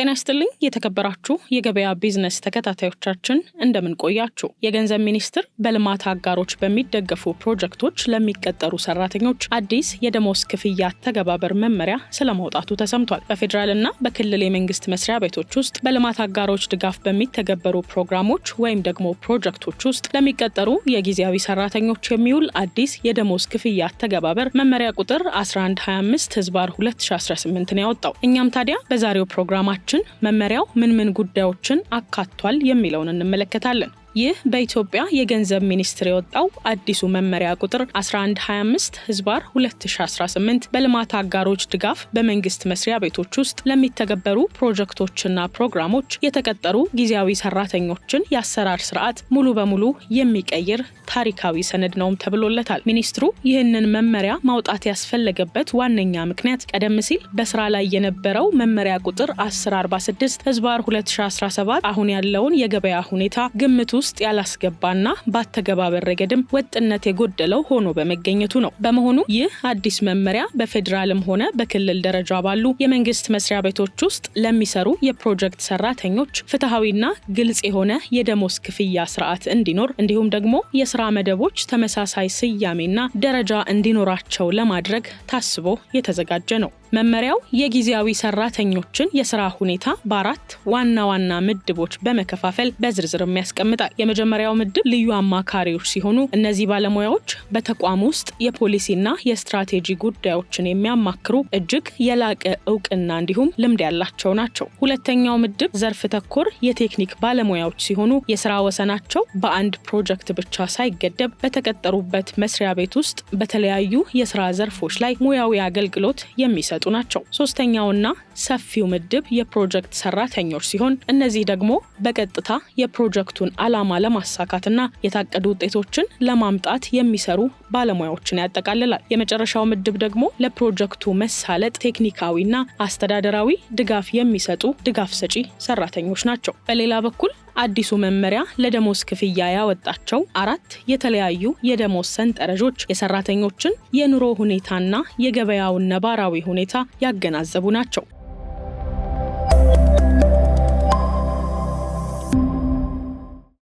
ጤና ይስጥልኝ የተከበራችሁ የገበያ ቢዝነስ ተከታታዮቻችን እንደምን ቆያችሁ። የገንዘብ ሚኒስቴር በልማት አጋሮች በሚደገፉ ፕሮጀክቶች ለሚቀጠሩ ሰራተኞች አዲስ የደሞዝ ክፍያ አተገባበር መመሪያ ስለማውጣቱ ተሰምቷል። በፌደራልና በክልል የመንግስት መስሪያ ቤቶች ውስጥ በልማት አጋሮች ድጋፍ በሚተገበሩ ፕሮግራሞች ወይም ደግሞ ፕሮጀክቶች ውስጥ ለሚቀጠሩ የጊዜያዊ ሰራተኞች የሚውል አዲስ የደሞዝ ክፍያ አተገባበር መመሪያ ቁጥር 1125/2018 ነው ያወጣው። እኛም ታዲያ በዛሬው ፕሮግራማችን መመሪያው ምን ጉዳዮችን አካቷል የሚለውን እንመለከታለን። ይህ በኢትዮጵያ የገንዘብ ሚኒስቴር የወጣው አዲሱ መመሪያ ቁጥር 1125/2018 በልማት አጋሮች ድጋፍ በመንግስት መስሪያ ቤቶች ውስጥ ለሚተገበሩ ፕሮጀክቶችና ፕሮግራሞች የተቀጠሩ ጊዜያዊ ሰራተኞችን የአሰራር ስርዓት ሙሉ በሙሉ የሚቀይር ታሪካዊ ሰነድ ነውም ተብሎለታል። ሚኒስትሩ ይህንን መመሪያ ማውጣት ያስፈለገበት ዋነኛ ምክንያት ቀደም ሲል በስራ ላይ የነበረው መመሪያ ቁጥር 1046/2017 አሁን ያለውን የገበያ ሁኔታ ግምት ውስጥ ያላስገባና በአተገባበር ረገድም ወጥነት የጎደለው ሆኖ በመገኘቱ ነው። በመሆኑ ይህ አዲስ መመሪያ በፌደራልም ሆነ በክልል ደረጃ ባሉ የመንግስት መስሪያ ቤቶች ውስጥ ለሚሰሩ የፕሮጀክት ሰራተኞች ፍትሃዊና ግልጽ የሆነ የደሞዝ ክፍያ ስርዓት እንዲኖር እንዲሁም ደግሞ የስራ መደቦች ተመሳሳይ ስያሜና ደረጃ እንዲኖራቸው ለማድረግ ታስቦ የተዘጋጀ ነው። መመሪያው የጊዜያዊ ሰራተኞችን የስራ ሁኔታ በአራት ዋና ምድቦች በመከፋፈል በዝርዝር ያስቀምጣል። የመጀመሪያው ምድብ ልዩ አማካሪዎች ሲሆኑ እነዚህ ባለሙያዎች በተቋም ውስጥ የፖሊሲና የስትራቴጂ ጉዳዮችን የሚያማክሩ እጅግ የላቀ እውቅና እንዲሁም ልምድ ያላቸው ናቸው። ሁለተኛው ምድብ ዘርፍ ተኮር የቴክኒክ ባለሙያዎች ሲሆኑ የስራ ወሰናቸው በአንድ ፕሮጀክት ብቻ ሳይገደብ በተቀጠሩበት መስሪያ ቤት ውስጥ በተለያዩ የስራ ዘርፎች ላይ ሙያዊ አገልግሎት የሚሰጡ ናቸው። ሶስተኛውና ሰፊው ምድብ የፕሮጀክት ሰራተኞች ሲሆን እነዚህ ደግሞ በቀጥታ የፕሮጀክቱን ዓላማ ለማሳካትና የታቀዱ ውጤቶችን ለማምጣት የሚሰሩ ባለሙያዎችን ያጠቃልላል። የመጨረሻው ምድብ ደግሞ ለፕሮጀክቱ መሳለጥ ቴክኒካዊና አስተዳደራዊ ድጋፍ የሚሰጡ ድጋፍ ሰጪ ሰራተኞች ናቸው። በሌላ በኩል አዲሱ መመሪያ ለደሞዝ ክፍያ ያወጣቸው አራት የተለያዩ የደሞዝ ሰንጠረዦች የሰራተኞችን የኑሮ ሁኔታና የገበያውን ነባራዊ ሁኔታ ያገናዘቡ ናቸው።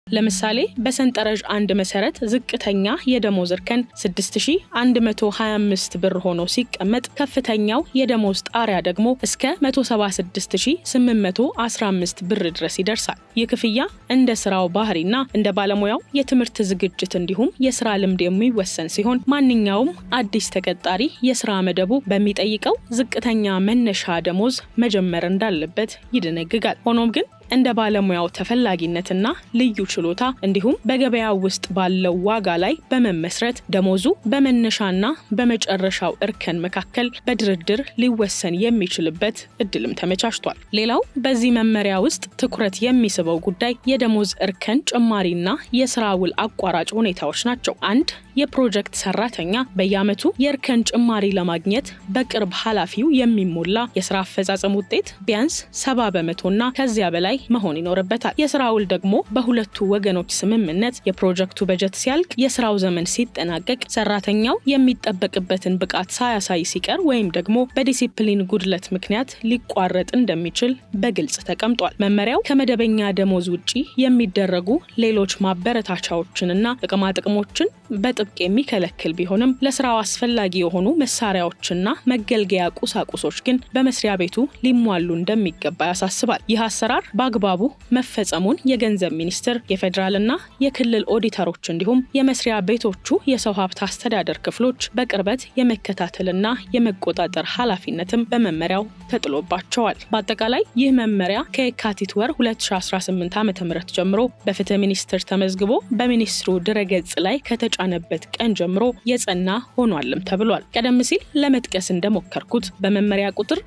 ለምሳሌ በሰንጠረዥ 1 መሰረት ዝቅተኛ የደሞዝ እርከን 6125 ብር ሆኖ ሲቀመጥ ከፍተኛው የደሞዝ ጣሪያ ደግሞ እስከ 176815 ብር ድረስ ይደርሳል። ይህ ክፍያ እንደ ስራው ባህሪና እንደ ባለሙያው የትምህርት ዝግጅት እንዲሁም የስራ ልምድ የሚወሰን ሲሆን ማንኛውም አዲስ ተቀጣሪ የስራ መደቡ በሚጠይቀው ዝቅተኛ መነሻ ደሞዝ መጀመር እንዳለበት ይደነግጋል። ሆኖም ግን እንደ ባለሙያው ተፈላጊነትና ልዩ ችሎታ እንዲሁም በገበያው ውስጥ ባለው ዋጋ ላይ በመመስረት ደሞዙ በመነሻና በመጨረሻው እርከን መካከል በድርድር ሊወሰን የሚችልበት እድልም ተመቻችቷል። ሌላው በዚህ መመሪያ ውስጥ ትኩረት የሚስበው ጉዳይ የደሞዝ እርከን ጭማሪና የስራ ውል አቋራጭ ሁኔታዎች ናቸው። አንድ የፕሮጀክት ሰራተኛ በየዓመቱ የእርከን ጭማሪ ለማግኘት በቅርብ ኃላፊው የሚሞላ የስራ አፈጻጸም ውጤት ቢያንስ 70% ከዚያ በላይ መሆን ይኖርበታል። የስራ ውል ደግሞ በሁለቱ ወገኖች ስምምነት የፕሮጀክቱ በጀት ሲያልቅ የስራው ዘመን ሲጠናቀቅ ሰራተኛው የሚጠበቅበትን ብቃት ሳያሳይ ሲቀር ወይም ደግሞ በዲሲፕሊን ጉድለት ምክንያት ሊቋረጥ እንደሚችል በግልጽ ተቀምጧል። መመሪያው ከመደበኛ ደሞዝ ውጪ የሚደረጉ ሌሎች ማበረታቻዎችንና ጥቅማጥቅሞችን በጥብቅ የሚከለክል ቢሆንም ለስራው አስፈላጊ የሆኑ መሳሪያዎችና መገልገያ ቁሳቁሶች ግን በመስሪያ ቤቱ ሊሟሉ እንደሚገባ ያሳስባል። ይህ አሰራር በአግባቡ መፈጸሙን የገንዘብ ሚኒስቴር፣ የፌደራልና የክልል ኦዲተሮች እንዲሁም የመስሪያ ቤቶቹ የሰው ሀብት አስተዳደር ክፍሎች በቅርበት የመከታተልና የመቆጣጠር ኃላፊነትም በመመሪያው ተጥሎባቸዋል። በአጠቃላይ ይህ መመሪያ ከየካቲት ወር 2018 ዓ.ም ጀምሮ በፍትህ ሚኒስቴር ተመዝግቦ በሚኒስትሩ ድረገጽ ላይ ከተጫነበት ቀን ጀምሮ የጸና ሆኗልም ተብሏል። ቀደም ሲል ለመጥቀስ እንደሞከርኩት በመመሪያ ቁጥር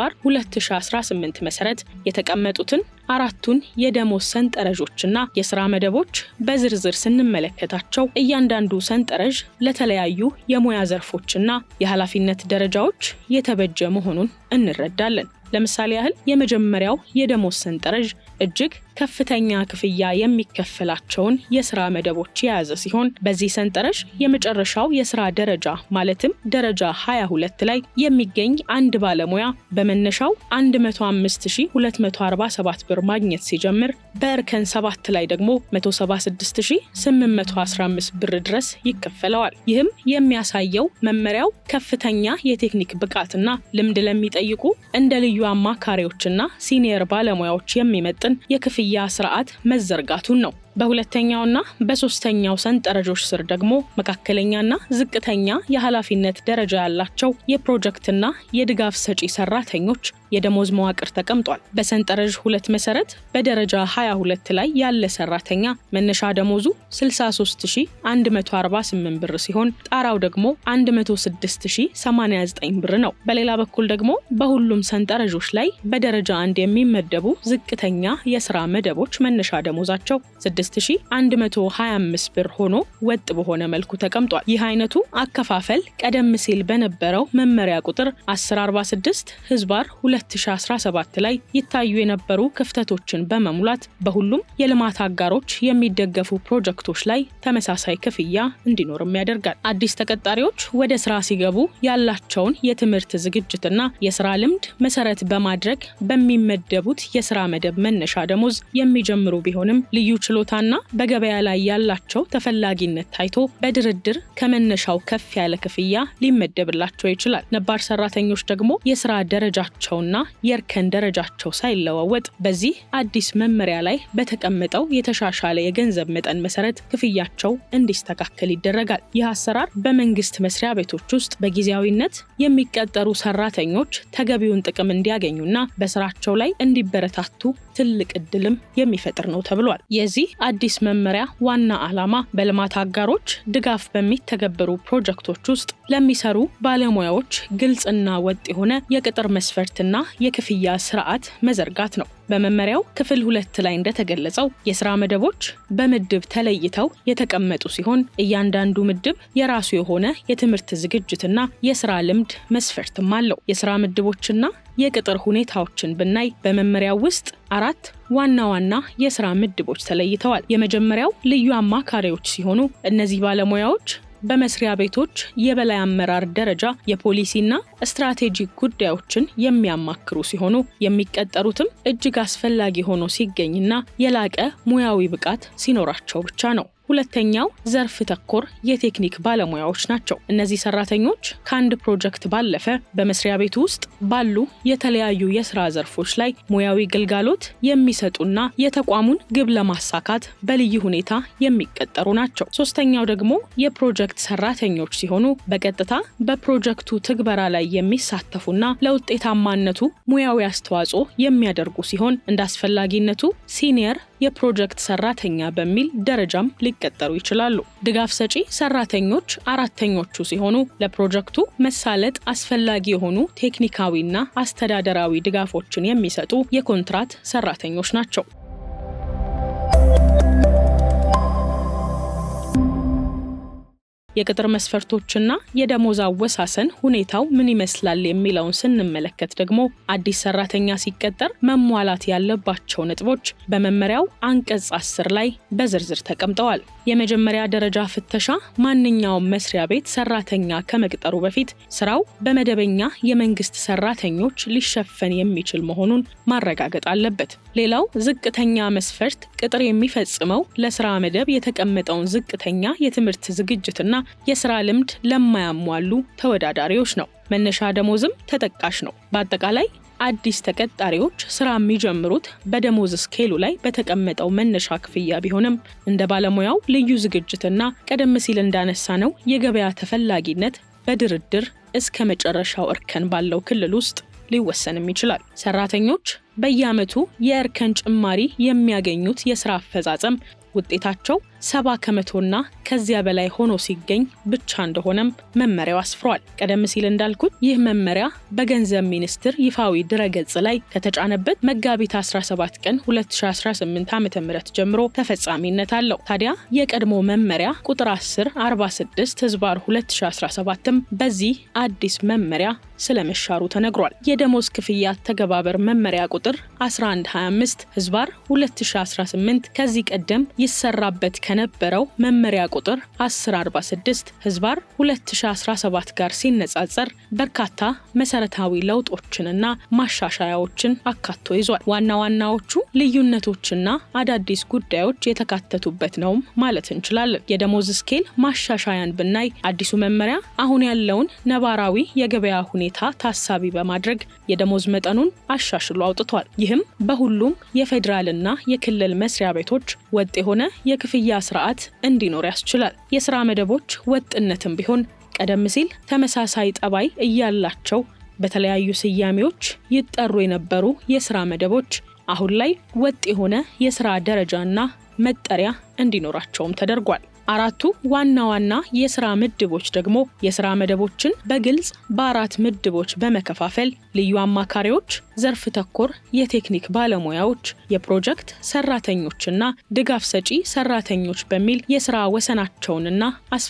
1125/2018 መሰረት የተቀመጡትን አራቱን የደሞዝ ሰንጠረዦችና የስራ መደቦች በዝርዝር ስንመለከታቸው እያንዳንዱ ሰንጠረዥ ለተለያዩ የሙያ ዘርፎችና የኃላፊነት ደረጃዎች የተበጀ መሆኑን እንረዳለን። ለምሳሌ ያህል የመጀመሪያው የደሞዝ ሰንጠረዥ እጅግ ከፍተኛ ክፍያ የሚከፈላቸውን የስራ መደቦች የያዘ ሲሆን በዚህ ሰንጠረዥ የመጨረሻው የስራ ደረጃ ማለትም ደረጃ 22 ላይ የሚገኝ አንድ ባለሙያ በመነሻው 105247 ብር ማግኘት ሲጀምር በእርከን 7 ላይ ደግሞ 176815 ብር ድረስ ይከፈለዋል። ይህም የሚያሳየው መመሪያው ከፍተኛ የቴክኒክ ብቃትና ልምድ ለሚጠይቁ እንደ ልዩ አማካሪዎችና ሲኒየር ባለሙያዎች የሚመጥን የክፍያ ስርዓት መዘርጋቱን ነው። በሁለተኛውና በሶስተኛው ሰንጠረዦች ስር ደግሞ መካከለኛና ዝቅተኛ የኃላፊነት ደረጃ ያላቸው የፕሮጀክትና የድጋፍ ሰጪ ሰራተኞች የደሞዝ መዋቅር ተቀምጧል። በሰንጠረዥ 2 መሰረት በደረጃ 22 ላይ ያለ ሰራተኛ መነሻ ደሞዙ 63148 ብር ሲሆን ጣራው ደግሞ 106089 ብር ነው። በሌላ በኩል ደግሞ በሁሉም ሰንጠረዦች ላይ በደረጃ 1 የሚመደቡ ዝቅተኛ የስራ መደቦች መነሻ ደሞዛቸው 6125 ብር ሆኖ ወጥ በሆነ መልኩ ተቀምጧል። ይህ አይነቱ አከፋፈል ቀደም ሲል በነበረው መመሪያ ቁጥር 1046/2017 ላይ ይታዩ የነበሩ ክፍተቶችን በመሙላት በሁሉም የልማት አጋሮች የሚደገፉ ፕሮጀክቶች ላይ ተመሳሳይ ክፍያ እንዲኖርም ያደርጋል። አዲስ ተቀጣሪዎች ወደ ስራ ሲገቡ ያላቸውን የትምህርት ዝግጅትና የስራ ልምድ መሰረት በማድረግ በሚመደቡት የስራ መደብ መነሻ ደሞዝ የሚጀምሩ ቢሆንም ልዩ ችሎታና በገበያ ላይ ያላቸው ተፈላጊነት ታይቶ በድርድር ከመነሻው ከፍ ያለ ክፍያ ሊመደብላቸው ይችላል። ነባር ሰራተኞች ደግሞ የስራ ደረጃቸውና የእርከን ደረጃቸው ሳይለዋወጥ በዚህ አዲስ መመሪያ ላይ በተቀመጠው የተሻሻለ የገንዘብ መጠን መሰረት ክፍያቸው እንዲስተካከል ይደረጋል። ይህ አሰራር በመንግስት መስሪያ ቤቶች ውስጥ በጊዜያዊነት የሚቀጠሩ ሰራተኞች ተገቢውን ጥቅም እንዲያገኙና በስራቸው ላይ እንዲበረታቱ ትልቅ እድልም የሚፈጥር ነው ተብሏል። የዚህ አዲስ መመሪያ ዋና ዓላማ በልማት አጋሮች ድጋፍ በሚተገበሩ ፕሮጀክቶች ውስጥ ለሚሰሩ ባለሙያዎች ግልጽና ወጥ የሆነ የቅጥር መስፈርትና የክፍያ ስርዓት መዘርጋት ነው። በመመሪያው ክፍል 2 ላይ እንደተገለጸው የስራ መደቦች በምድብ ተለይተው የተቀመጡ ሲሆን እያንዳንዱ ምድብ የራሱ የሆነ የትምህርት ዝግጅትና የስራ ልምድ መስፈርትም አለው። የስራ ምድቦችና የቅጥር ሁኔታዎችን ብናይ በመመሪያው ውስጥ 4 ዋና ዋና የስራ ምድቦች ተለይተዋል። የመጀመሪያው ልዩ አማካሪዎች ሲሆኑ እነዚህ ባለሙያዎች በመስሪያ ቤቶች የበላይ አመራር ደረጃ የፖሊሲና ስትራቴጂክ ጉዳዮችን የሚያማክሩ ሲሆኑ የሚቀጠሩትም እጅግ አስፈላጊ ሆኖ ሲገኝና የላቀ ሙያዊ ብቃት ሲኖራቸው ብቻ ነው። ሁለተኛው ዘርፍ ተኮር የቴክኒክ ባለሙያዎች ናቸው። እነዚህ ሰራተኞች ከአንድ ፕሮጀክት ባለፈ በመስሪያ ቤቱ ውስጥ ባሉ የተለያዩ የስራ ዘርፎች ላይ ሙያዊ ግልጋሎት የሚሰጡና የተቋሙን ግብ ለማሳካት በልዩ ሁኔታ የሚቀጠሩ ናቸው። ሶስተኛው ደግሞ የፕሮጀክት ሰራተኞች ሲሆኑ በቀጥታ በፕሮጀክቱ ትግበራ ላይ የሚሳተፉና ለውጤታማነቱ ሙያዊ አስተዋጽኦ የሚያደርጉ ሲሆን እንደ አስፈላጊነቱ ሲኒየር የፕሮጀክት ሰራተኛ በሚል ደረጃም ሊቀጠሩ ይችላሉ። ድጋፍ ሰጪ ሰራተኞች አራተኞቹ ሲሆኑ ለፕሮጀክቱ መሳለጥ አስፈላጊ የሆኑ ቴክኒካዊና አስተዳደራዊ ድጋፎችን የሚሰጡ የኮንትራት ሰራተኞች ናቸው። የቅጥር መስፈርቶችና የደሞዝ አወሳሰን ሁኔታው ምን ይመስላል የሚለውን ስንመለከት ደግሞ አዲስ ሰራተኛ ሲቀጠር መሟላት ያለባቸው ነጥቦች በመመሪያው አንቀጽ 10 ላይ በዝርዝር ተቀምጠዋል። የመጀመሪያ ደረጃ ፍተሻ ማንኛውም መስሪያ ቤት ሰራተኛ ከመቅጠሩ በፊት ስራው በመደበኛ የመንግስት ሰራተኞች ሊሸፈን የሚችል መሆኑን ማረጋገጥ አለበት። ሌላው ዝቅተኛ መስፈርት ቅጥር የሚፈጽመው ለስራ መደብ የተቀመጠውን ዝቅተኛ የትምህርት ዝግጅትና የስራ ልምድ ለማያሟሉ ተወዳዳሪዎች ነው። መነሻ ደሞዝም ተጠቃሽ ነው። በአጠቃላይ አዲስ ተቀጣሪዎች ስራ የሚጀምሩት በደሞዝ ስኬሉ ላይ በተቀመጠው መነሻ ክፍያ ቢሆንም እንደ ባለሙያው ልዩ ዝግጅትና ቀደም ሲል እንዳነሳነው የገበያ ተፈላጊነት በድርድር እስከ መጨረሻው እርከን ባለው ክልል ውስጥ ሊወሰንም ይችላል። ሰራተኞች በየዓመቱ የእርከን ጭማሪ የሚያገኙት የስራ አፈጻጸም ውጤታቸው 70 ከመቶና ከዚያ በላይ ሆኖ ሲገኝ ብቻ እንደሆነም መመሪያው አስፍሯል። ቀደም ሲል እንዳልኩት ይህ መመሪያ በገንዘብ ሚኒስቴር ይፋዊ ድረገጽ ላይ ከተጫነበት መጋቢት 17 ቀን 2018 ዓ.ም ጀምሮ ተፈጻሚነት አለው። ታዲያ የቀድሞ መመሪያ ቁጥር 1046/2017ም በዚህ አዲስ መመሪያ ስለመሻሩ ተነግሯል። የደሞዝ ክፍያ ተገባበር መመሪያ ቁጥር 1125/2018 ከዚህ ቀደም ይሰራበት ከነበረው መመሪያ ቁጥር 1046/2017 ጋር ሲነጻጸር በርካታ መሰረታዊ ለውጦችንና ማሻሻያዎችን አካቶ ይዟል። ዋና ዋናዎቹ ልዩነቶችና አዳዲስ ጉዳዮች የተካተቱበት ነው ማለት እንችላለን። የደሞዝ ስኬል ማሻሻያን ብናይ አዲሱ መመሪያ አሁን ያለውን ነባራዊ የገበያ ሁኔታ ታሳቢ በማድረግ የደሞዝ መጠኑን አሻሽሎ አውጥቷል። ይህም በሁሉም የፌደራልና የክልል መስሪያ ቤቶች ወጥ የሆነ የክፍያ ስርዓት እንዲኖር ያስችላል። የሥራ መደቦች ወጥነትም ቢሆን ቀደም ሲል ተመሳሳይ ጠባይ እያላቸው በተለያዩ ስያሜዎች ይጠሩ የነበሩ የሥራ መደቦች አሁን ላይ ወጥ የሆነ የሥራ ደረጃና መጠሪያ እንዲኖራቸውም ተደርጓል። አራቱ ዋና ዋና የሥራ ምድቦች ደግሞ የሥራ መደቦችን በግልጽ በአራት ምድቦች በመከፋፈል ልዩ አማካሪዎች፣ ዘርፍ ተኮር የቴክኒክ ባለሙያዎች፣ የፕሮጀክት ሰራተኞችና ድጋፍ ሰጪ ሰራተኞች በሚል የሥራ ወሰናቸውንና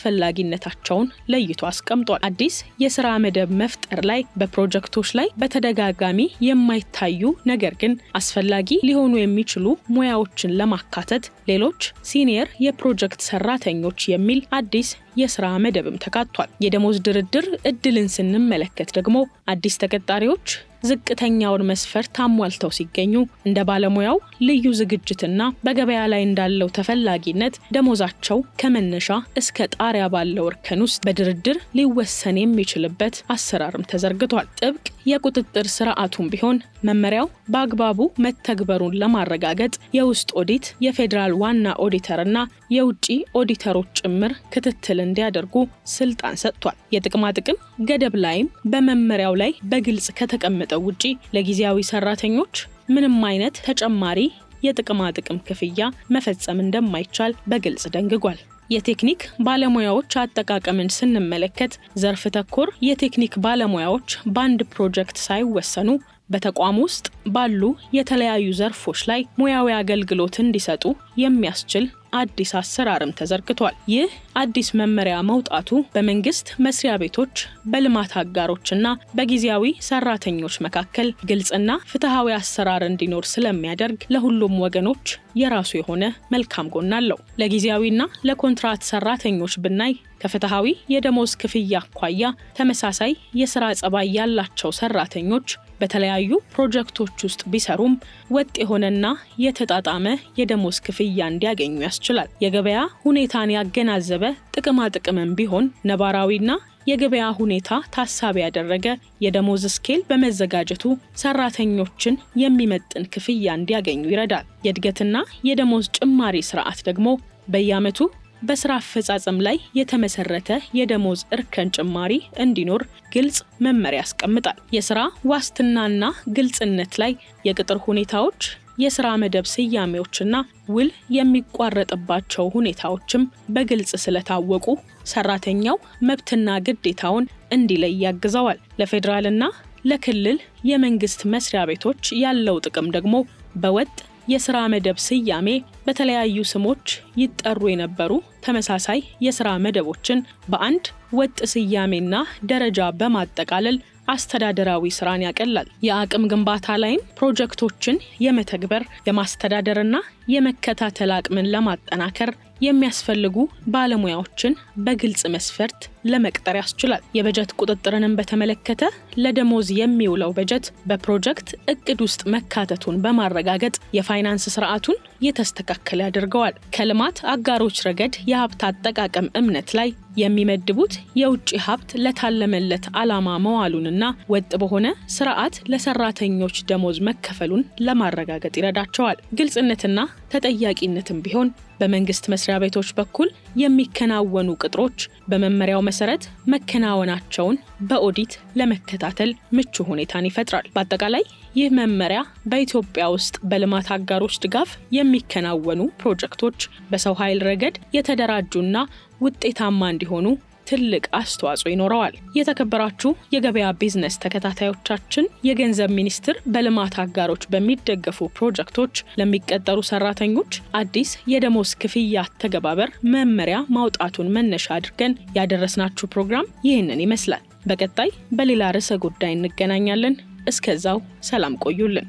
አስፈላጊነታቸውን ለይቶ አስቀምጧል። አዲስ የሥራ መደብ መፍጠር ላይ በፕሮጀክቶች ላይ በተደጋጋሚ የማይታዩ ነገር ግን አስፈላጊ ሊሆኑ የሚችሉ ሙያዎችን ለማካተት ሌሎች ሲኒየር የፕሮጀክት ሰራተኞች የሚል አዲስ የሥራ መደብም ተካቷል። የደሞዝ ድርድር እድልን ስንመለከት ደግሞ አዲስ ተቀጣሪዎች ዝቅተኛውን መስፈርት አሟልተው ሲገኙ እንደ ባለሙያው ልዩ ዝግጅትና በገበያ ላይ እንዳለው ተፈላጊነት ደሞዛቸው ከመነሻ እስከ ጣሪያ ባለው እርከን ውስጥ በድርድር ሊወሰን የሚችልበት አሰራርም ተዘርግቷል። ጥብቅ የቁጥጥር ስርዓቱም ቢሆን መመሪያው በአግባቡ መተግበሩን ለማረጋገጥ የውስጥ ኦዲት፣ የፌዴራል ዋና ኦዲተርና የውጭ ኦዲተሮች ጭምር ክትትል እንዲያደርጉ ስልጣን ሰጥቷል። የጥቅማ ጥቅም ገደብ ላይም በመመሪያው ላይ በግልጽ ከተቀመጠው ውጪ ለጊዜያዊ ሰራተኞች ምንም አይነት ተጨማሪ የጥቅማ ጥቅም ክፍያ መፈጸም እንደማይቻል በግልጽ ደንግጓል። የቴክኒክ ባለሙያዎች አጠቃቀምን ስንመለከት ዘርፍ ተኮር የቴክኒክ ባለሙያዎች በአንድ ፕሮጀክት ሳይወሰኑ በተቋም ውስጥ ባሉ የተለያዩ ዘርፎች ላይ ሙያዊ አገልግሎት እንዲሰጡ የሚያስችል አዲስ አሰራርም ተዘርግቷል። ይህ አዲስ መመሪያ መውጣቱ በመንግስት መስሪያ ቤቶች፣ በልማት አጋሮችና በጊዜያዊ ሰራተኞች መካከል ግልጽና ፍትሃዊ አሰራር እንዲኖር ስለሚያደርግ ለሁሉም ወገኖች የራሱ የሆነ መልካም ጎን አለው። ለጊዜያዊና ለኮንትራት ሰራተኞች ብናይ ከፍትሃዊ የደሞዝ ክፍያ አኳያ ተመሳሳይ የሥራ ጸባይ ያላቸው ሰራተኞች በተለያዩ ፕሮጀክቶች ውስጥ ቢሰሩም ወጥ የሆነና የተጣጣመ የደሞዝ ክፍያ እንዲያገኙ ያስችላል። የገበያ ሁኔታን ያገናዘበ ጥቅማ ጥቅምም ቢሆን ነባራዊና የገበያ ሁኔታ ታሳቢ ያደረገ የደሞዝ ስኬል በመዘጋጀቱ ሰራተኞችን የሚመጥን ክፍያ እንዲያገኙ ይረዳል። የእድገትና የደሞዝ ጭማሪ ስርዓት ደግሞ በየዓመቱ በስራ አፈጻጸም ላይ የተመሰረተ የደሞዝ እርከን ጭማሪ እንዲኖር ግልጽ መመሪያ ያስቀምጣል። የስራ ዋስትናና ግልጽነት ላይ የቅጥር ሁኔታዎች፣ የስራ መደብ ስያሜዎችና ውል የሚቋረጥባቸው ሁኔታዎችም በግልጽ ስለታወቁ ሰራተኛው መብትና ግዴታውን እንዲለይ ያግዘዋል። ለፌዴራልና ለክልል የመንግስት መስሪያ ቤቶች ያለው ጥቅም ደግሞ በወጥ የሥራ መደብ ስያሜ በተለያዩ ስሞች ይጠሩ የነበሩ ተመሳሳይ የሥራ መደቦችን በአንድ ወጥ ስያሜና ደረጃ በማጠቃለል አስተዳደራዊ ስራን ያቀላል። የአቅም ግንባታ ላይም ፕሮጀክቶችን የመተግበር የማስተዳደርና የመከታተል አቅምን ለማጠናከር የሚያስፈልጉ ባለሙያዎችን በግልጽ መስፈርት ለመቅጠር ያስችላል። የበጀት ቁጥጥርንም በተመለከተ ለደሞዝ የሚውለው በጀት በፕሮጀክት እቅድ ውስጥ መካተቱን በማረጋገጥ የፋይናንስ ስርዓቱን የተስተካከለ ያደርገዋል። ከልማት አጋሮች ረገድ የሀብት አጠቃቀም እምነት ላይ የሚመድቡት የውጭ ሀብት ለታለመለት ዓላማ መዋሉንና ወጥ በሆነ ስርዓት ለሰራተኞች ደሞዝ መከፈሉን ለማረጋገጥ ይረዳቸዋል። ግልጽነትና ተጠያቂነትም ቢሆን በመንግስት መስሪያ ቤቶች በኩል የሚከናወኑ ቅጥሮች በመመሪያው መሰረት መከናወናቸውን በኦዲት ለመከታተል ምቹ ሁኔታን ይፈጥራል። በአጠቃላይ ይህ መመሪያ በኢትዮጵያ ውስጥ በልማት አጋሮች ድጋፍ የሚከናወኑ ፕሮጀክቶች በሰው ኃይል ረገድ የተደራጁና ውጤታማ እንዲሆኑ ትልቅ አስተዋጽኦ ይኖረዋል። የተከበራችሁ የገበያ ቢዝነስ ተከታታዮቻችን፣ የገንዘብ ሚኒስቴር በልማት አጋሮች በሚደገፉ ፕሮጀክቶች ለሚቀጠሩ ሰራተኞች አዲስ የደሞዝ ክፍያ አተገባበር መመሪያ ማውጣቱን መነሻ አድርገን ያደረስናችሁ ፕሮግራም ይህንን ይመስላል። በቀጣይ በሌላ ርዕሰ ጉዳይ እንገናኛለን። እስከዛው ሰላም ቆዩልን።